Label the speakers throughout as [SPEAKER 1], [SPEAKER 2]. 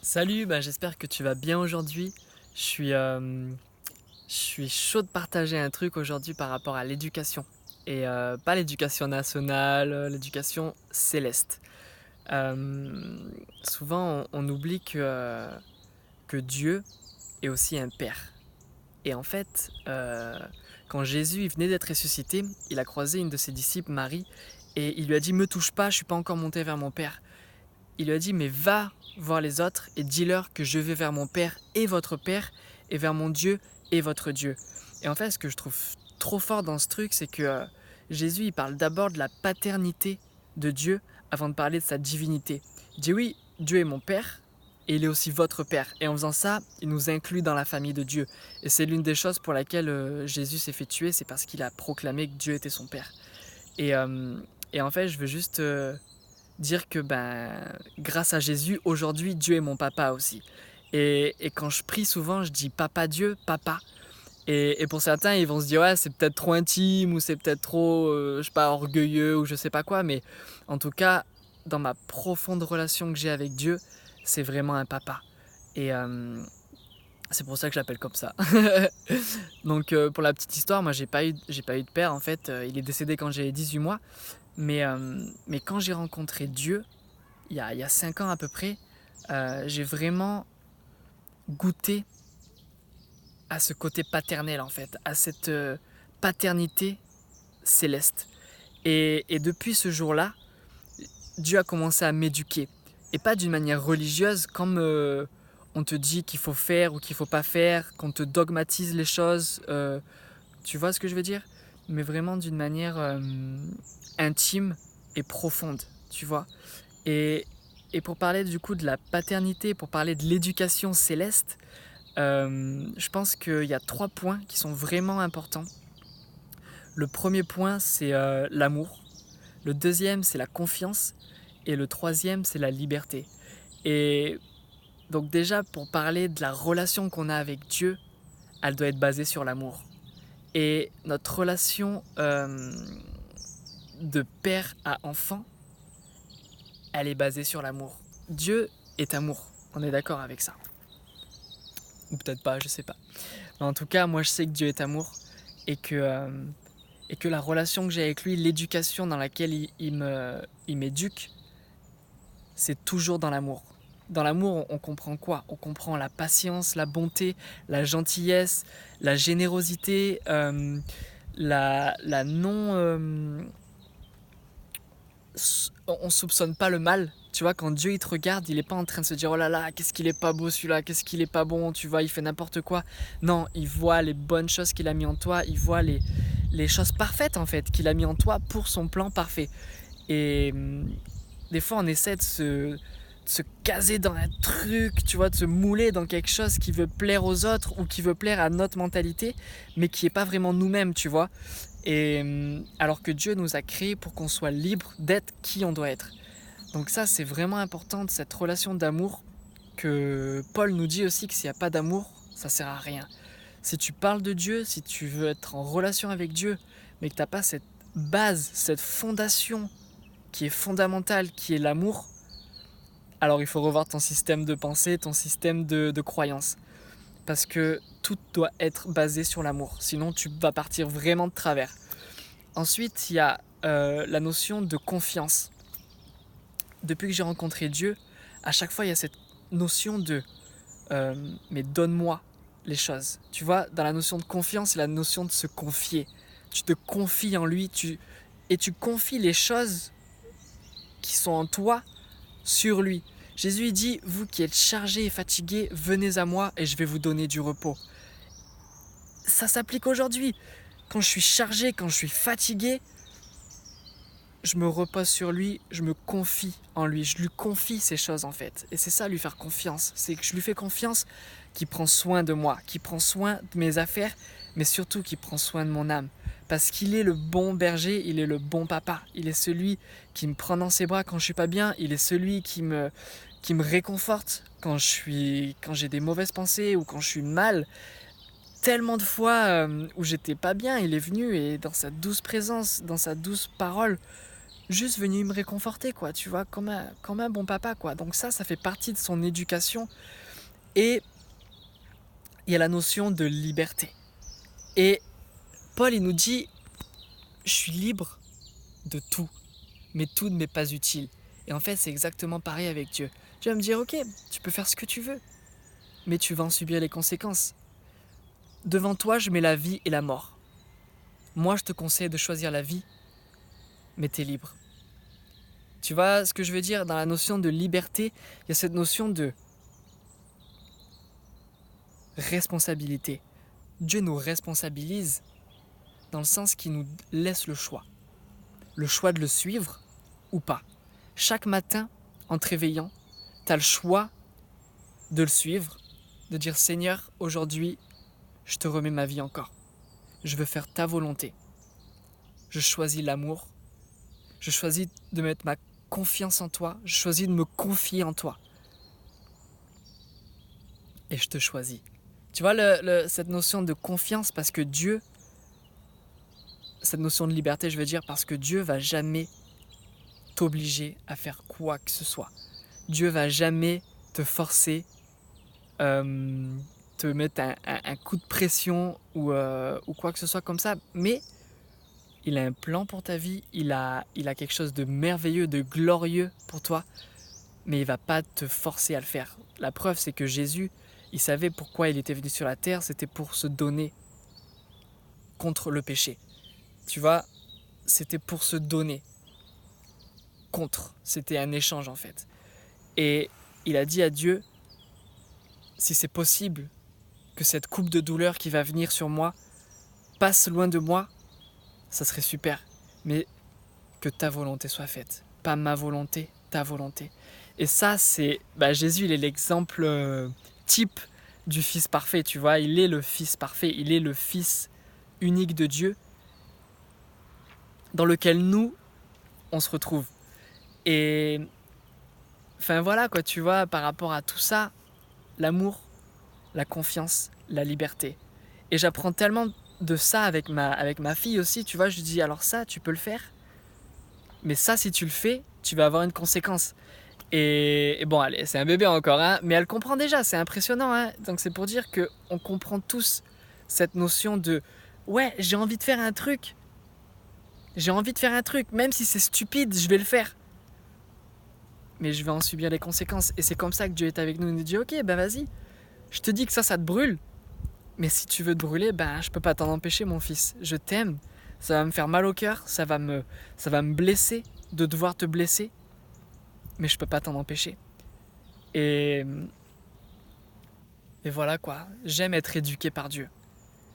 [SPEAKER 1] Salut, j'espère que tu vas bien aujourd'hui. Je suis, je suis chaud de partager un truc aujourd'hui par rapport à l'éducation et pas l'éducation nationale, l'éducation céleste. Souvent on oublie que Dieu est aussi un père et en fait, quand Jésus il venait d'être ressuscité, il a croisé une de ses disciples, Marie, et il lui a dit: «Me touche pas, je suis pas encore monté vers mon père». Il lui a dit: «Mais va voir les autres et dis-leur que je vais vers mon Père et votre Père et vers mon Dieu et votre Dieu». Et en fait, ce que je trouve trop fort dans ce truc, c'est que Jésus, il parle d'abord de la paternité de Dieu avant de parler de sa divinité. Il dit: «Oui, Dieu est mon Père et il est aussi votre Père». Et en faisant ça, il nous inclut dans la famille de Dieu. Et c'est l'une des choses pour laquelle Jésus s'est fait tuer, c'est parce qu'il a proclamé que Dieu était son Père. Et, euh, et en fait, je veux juste dire que grâce à Jésus, aujourd'hui, Dieu est mon papa aussi. Et quand je prie souvent, je dis papa Dieu, papa. Et pour certains, ils vont se dire ouais, c'est peut-être trop intime ou c'est peut-être trop, je sais pas, orgueilleux ou je sais pas quoi. Mais en tout cas, dans ma profonde relation que j'ai avec Dieu, c'est vraiment un papa. Et c'est pour ça que je l'appelle comme ça. Donc pour la petite histoire, moi j'ai pas eu de père en fait. Il est décédé quand j'avais 18 mois. Mais quand j'ai rencontré Dieu, il y a 5 ans à peu près, j'ai vraiment goûté à ce côté paternel en fait, à cette paternité céleste. Et depuis ce jour-là, Dieu a commencé à m'éduquer. Et pas d'une manière religieuse, comme on te dit qu'il faut faire ou qu'il faut pas faire, qu'on te dogmatise les choses, tu vois ce que je veux dire? Mais vraiment d'une manière intime et profonde, tu vois? Et, et pour parler du coup de la paternité, pour parler de l'éducation céleste, je pense qu'il y a 3 points qui sont vraiment importants. Le premier point, c'est l'amour. Le deuxième, c'est la confiance. Et le troisième, c'est la liberté. Et donc déjà, pour parler de la relation qu'on a avec Dieu, elle doit être basée sur l'amour. Et notre relation de père à enfant, elle est basée sur l'amour. Dieu est amour, on est d'accord avec ça. Ou peut-être pas, je sais pas. Mais en tout cas, moi je sais que Dieu est amour et que la relation que j'ai avec lui, l'éducation dans laquelle il m'éduque, c'est toujours dans l'amour. Dans l'amour, on comprend quoi? On comprend la patience, la bonté, la gentillesse, la générosité, la non... on soupçonne pas le mal. Tu vois, quand Dieu il te regarde, il est pas en train de se dire oh là là, qu'est-ce qu'il est pas beau celui-là, qu'est-ce qu'il est pas bon, tu vois, il fait n'importe quoi. Non, il voit les bonnes choses qu'il a mis en toi, il voit les choses parfaites en fait qu'il a mis en toi pour son plan parfait. Et des fois, on essaie de se caser dans un truc, tu vois, de se mouler dans quelque chose qui veut plaire aux autres ou qui veut plaire à notre mentalité, mais qui est pas vraiment nous-mêmes, tu vois. Et alors que Dieu nous a créés pour qu'on soit libre d'être qui on doit être. Donc ça, c'est vraiment important de cette relation d'amour que Paul nous dit aussi que s'il n'y a pas d'amour, ça sert à rien. Si tu parles de Dieu, si tu veux être en relation avec Dieu, mais que tu n'as pas cette base, cette fondation qui est fondamentale, qui est l'amour, alors il faut revoir ton système de pensée, ton système de croyance. Parce que tout doit être basé sur l'amour, sinon tu vas partir vraiment de travers. Ensuite, il y a la notion de confiance. Depuis que j'ai rencontré Dieu, à chaque fois il y a cette notion de mais donne-moi les choses. Tu vois, dans la notion de confiance, c'est la notion de se confier. Tu te confies en lui, et tu confies les choses qui sont en toi sur lui. Jésus dit, vous qui êtes chargés et fatigués, venez à moi et je vais vous donner du repos. Ça s'applique aujourd'hui. Quand je suis chargé, quand je suis fatigué, je me repose sur lui, je me confie en lui, je lui confie ces choses en fait. Et c'est ça, lui faire confiance. C'est que je lui fais confiance qu'il prend soin de moi, qu'il prend soin de mes affaires, mais surtout qu'il prend soin de mon âme. Parce qu'il est le bon berger, il est le bon papa. Il est celui qui me prend dans ses bras quand je suis pas bien, il est celui qui me réconforte quand j'ai des mauvaises pensées ou quand je suis mal. Tellement de fois où j'étais pas bien, il est venu et dans sa douce présence, dans sa douce parole, juste venu me réconforter, quoi, tu vois, comme un bon papa, quoi. Donc ça fait partie de son éducation. Et il y a la notion de liberté. Et Paul, il nous dit, je suis libre de tout, mais tout ne m'est pas utile. Et en fait, c'est exactement pareil avec Dieu. Dieu va me dire, ok, tu peux faire ce que tu veux, mais tu vas en subir les conséquences. Devant toi, je mets la vie et la mort. Moi, je te conseille de choisir la vie, mais t'es libre. Tu vois ce que je veux dire? Dans la notion de liberté, il y a cette notion de responsabilité. Dieu nous responsabilise dans le sens qu'il nous laisse le choix. Le choix de le suivre ou pas. Chaque matin, en te réveillant, tu as le choix de le suivre, de dire Seigneur, aujourd'hui, je te remets ma vie encore. Je veux faire ta volonté. Je choisis l'amour. Je choisis de mettre ma confiance en toi. Je choisis de me confier en toi. Et je te choisis. Tu vois cette notion de confiance parce que Dieu, cette notion de liberté, je veux dire, parce que Dieu va jamais t'obliger à faire quoi que ce soit. Dieu va jamais te forcer, te mettre un coup de pression ou quoi que ce soit comme ça. Mais il a un plan pour ta vie, il a quelque chose de merveilleux, de glorieux pour toi, mais il va pas te forcer à le faire. La preuve, c'est que Jésus, il savait pourquoi il était venu sur la terre, c'était pour se donner contre le péché. Tu vois, c'était pour se donner contre. C'était un échange en fait. Et il a dit à Dieu, si c'est possible que cette coupe de douleur qui va venir sur moi passe loin de moi, ça serait super. Mais que ta volonté soit faite. Pas ma volonté, ta volonté. Et ça, c'est... Jésus, il est l'exemple type du Fils parfait, tu vois. Il est le Fils parfait, il est le Fils unique de Dieu dans lequel nous, on se retrouve. Et... Enfin voilà, quoi, tu vois, par rapport à tout ça, l'amour, la confiance, la liberté. Et j'apprends tellement de ça avec ma fille aussi, tu vois, je lui dis, alors ça, tu peux le faire, mais ça, si tu le fais, tu vas avoir une conséquence. Et bon, allez, c'est un bébé encore, hein, mais elle comprend déjà, c'est impressionnant. Hein. Donc c'est pour dire qu'on comprend tous cette notion de « Ouais, j'ai envie de faire un truc. J'ai envie de faire un truc, même si c'est stupide, je vais le faire. Mais je vais en subir les conséquences. » Et c'est comme ça que Dieu est avec nous. Il nous dit « Ok, ben vas-y, je te dis que ça te brûle. Mais si tu veux te brûler, ben je peux pas t'en empêcher, mon fils. Je t'aime. Ça va me faire mal au cœur, ça va me blesser de devoir te blesser. Mais je peux pas t'en empêcher. » Et voilà quoi, j'aime être éduqué par Dieu.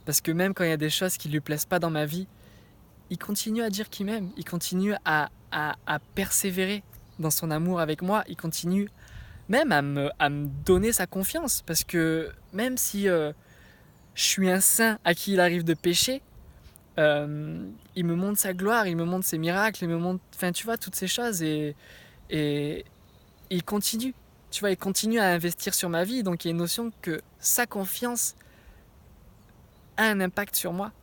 [SPEAKER 1] Parce que même quand il y a des choses qui lui plaisent pas dans ma vie, il continue à dire qu'il m'aime, il continue à persévérer dans son amour avec moi, il continue même à me donner sa confiance. Parce que même si je suis un saint à qui il arrive de pécher, il me montre sa gloire, il me montre ses miracles, il me montre, enfin tu vois, toutes ces choses et il continue. Tu vois, il continue à investir sur ma vie, donc il y a une notion que sa confiance a un impact sur moi.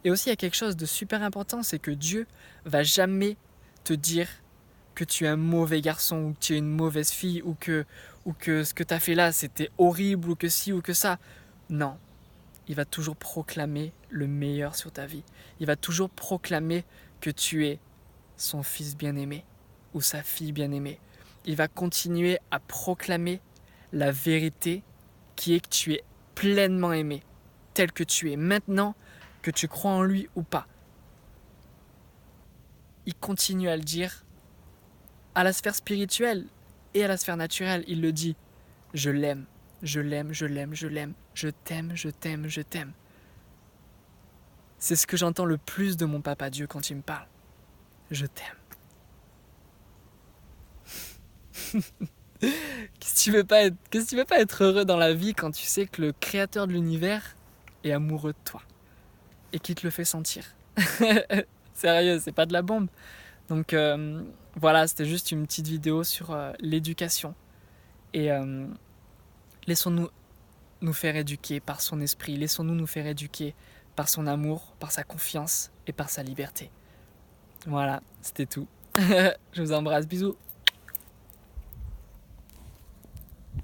[SPEAKER 1] Et aussi, il y a quelque chose de super important, c'est que Dieu va jamais te dire que tu es un mauvais garçon ou que tu es une mauvaise fille ou que ce que tu as fait là, c'était horrible ou que ci ou que ça. Non, il va toujours proclamer le meilleur sur ta vie. Il va toujours proclamer que tu es son fils bien-aimé ou sa fille bien-aimée. Il va continuer à proclamer la vérité qui est que tu es pleinement aimé, tel que tu es maintenant, que tu crois en lui ou pas. Il continue à le dire à la sphère spirituelle et à la sphère naturelle. Il le dit, je l'aime, je l'aime, je l'aime, je l'aime, je t'aime, je t'aime, je t'aime. C'est ce que j'entends le plus de mon papa Dieu quand il me parle. Je t'aime. Qu'est-ce que tu veux pas être heureux dans la vie quand tu sais que le créateur de l'univers est amoureux de toi et qu'il te le fait sentir. Sérieux, c'est pas de la bombe. Donc voilà, c'était juste une petite vidéo sur l'éducation. Et laissons-nous nous faire éduquer par son esprit. Laissons-nous nous faire éduquer par son amour, par sa confiance et par sa liberté. Voilà, c'était tout. Je vous embrasse, bisous.